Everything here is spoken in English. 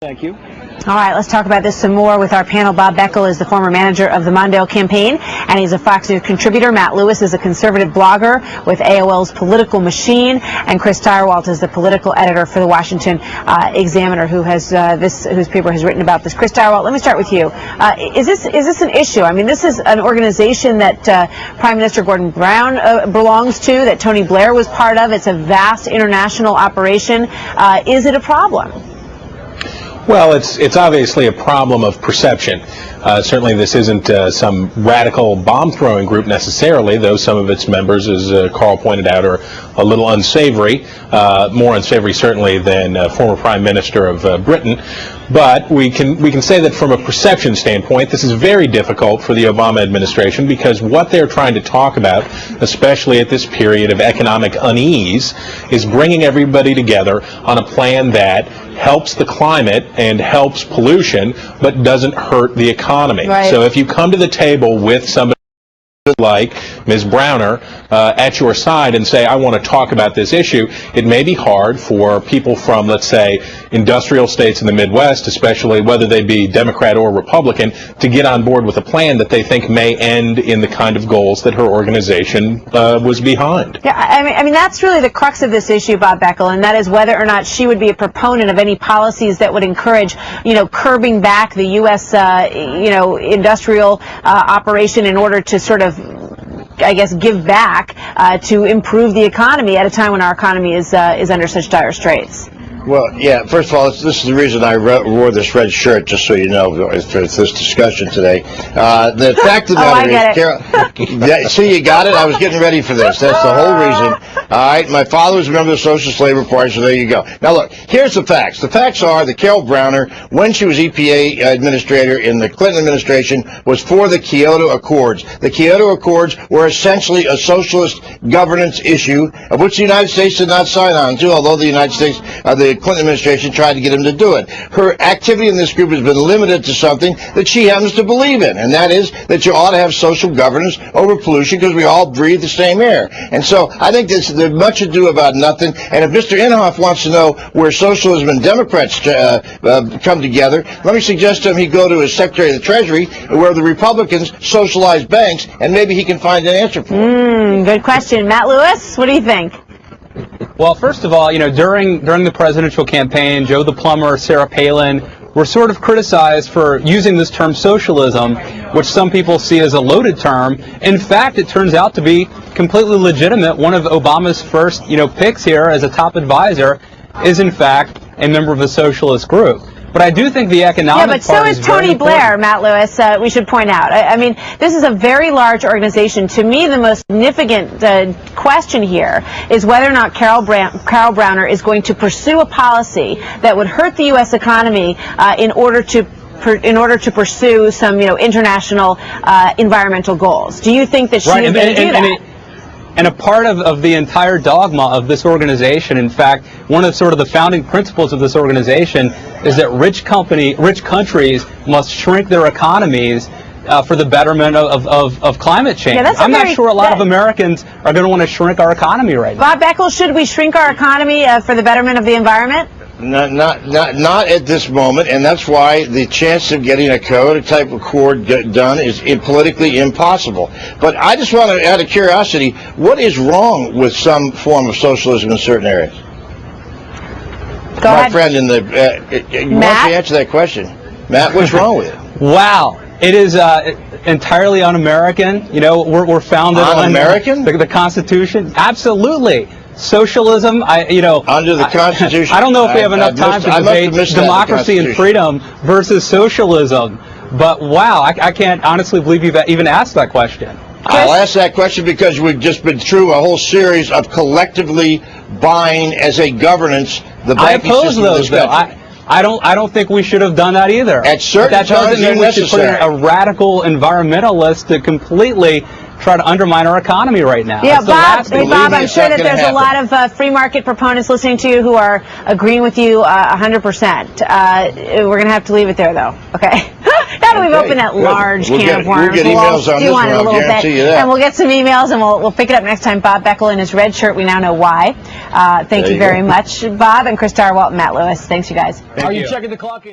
Thank you. All right, let's talk about this some more with our panel. Bob Beckel is the former manager of the Mondale campaign, and he's a Fox News contributor. Matt Lewis is a conservative blogger with AOL's Political Machine, and Chris Tyrwalt is the political editor for the Washington Examiner, whose paper has written about this. Chris Tyrwalt, let me start with you. Is this an issue? I mean, this is an organization that Prime Minister Gordon Brown belongs to, that Tony Blair was part of. It's a vast international operation. Is it a problem? Well, it's obviously a problem of perception. Certainly this isn't some radical bomb-throwing group necessarily, though some of its members, as Carl pointed out, are a little unsavory, more unsavory certainly than former Prime Minister of Britain. But we can say that from a perception standpoint, this is very difficult for the Obama administration, because what they're trying to talk about, especially at this period of economic unease, is bringing everybody together on a plan that helps the climate and helps pollution, but doesn't hurt the economy. Right. So if you come to the table with somebody like Ms. Browner at your side and say, I want to talk about this issue, it may be hard for people from, let's say, industrial states in the Midwest, especially whether they be Democrat or Republican, to get on board with a plan that they think may end in the kind of goals that her organization was behind. Yeah, I mean that's really the crux of this issue, Bob Beckel, and that is whether or not she would be a proponent of any policies that would encourage, curbing back the U.S., industrial operation in order to sort of, I guess, give back to improve the economy at a time when our economy is under such dire straits. Well, yeah, first of all, this is the reason I wore this red shirt, just so you know, for this discussion today. The fact of the matter is, see, you got it? I was getting ready for this. That's the whole reason. All right, my father was a member of the Socialist Labor Party, so there you go. Now, look, here's the facts. The facts are that Carol Browner, when she was EPA administrator in the Clinton administration, was for the Kyoto Accords. The Kyoto Accords were essentially a socialist governance issue, of which the United States did not sign on to, although the United States, the Clinton administration tried to get him to do it. Her activity in this group has been limited to something that she happens to believe in, and that is that you ought to have social governance over pollution because we all breathe the same air. And so I think there's much ado about nothing. And if Mr. Inhofe wants to know where socialism and Democrats come together, let me suggest to him he go to his Secretary of the Treasury, where the Republicans socialize banks, and maybe he can find an answer for it. Good question. Matt Lewis, what do you think? Well, first of all, during the presidential campaign, Joe the Plumber, Sarah Palin were sort of criticized for using this term socialism, which some people see as a loaded term. In fact, it turns out to be completely legitimate. One of Obama's first, picks here as a top advisor is, in fact, a member of a socialist group. But I do think the economic part is very important. Yeah, but so is Tony Blair, Matt Lewis, we should point out. I mean, this is a very large organization. To me, the most significant question here is whether or not Carol Browner is going to pursue a policy that would hurt the U.S. economy in order to pursue some, international environmental goals. Do you think that she is going to do that? And a part of the entire dogma of this organization, in fact, one of sort of the founding principles of this organization is that rich countries must shrink their economies for the betterment of climate change. Yeah, I'm not sure a lot of Americans are going to want to shrink our economy right now. Bob Beckel, should we shrink our economy for the betterment of the environment? Not at this moment, and that's why the chance of getting a type accord done is politically impossible. But I just want to, out of curiosity, what is wrong with some form of socialism in certain areas? Go ahead. Friend in the why don't you answer that question, Matt? What's wrong with it? Wow, it is entirely un-American. We're founded on American, the Constitution. Absolutely. Socialism, under the Constitution. I don't know if we have enough time to debate democracy and freedom versus socialism, but wow, I can't honestly believe you've even asked that question. I'll ask that question because we've just been through a whole series of collectively buying as a governance the banking system of this country. I don't think we should have done that either. At certain that doesn't times mean we should put in a radical environmentalist to completely try to undermine our economy right now. Yeah, Bob, I'm sure that there's a lot of free market proponents listening to you who are agreeing with you 100%. We're going to have to leave it there, though. Okay? Now that we've Okay, opened that good. large We'll can get- of worms, we'll get all emails on stew this on one, it a I'll little guarantee bit, you that. and we'll get some emails, and we'll pick it up next time. Bob Beckel in his red shirt. We now know why. Thank There you you very go. much, Bob, and Chris Starwalt and Matt Lewis. Thanks, you guys. Are you checking the clock?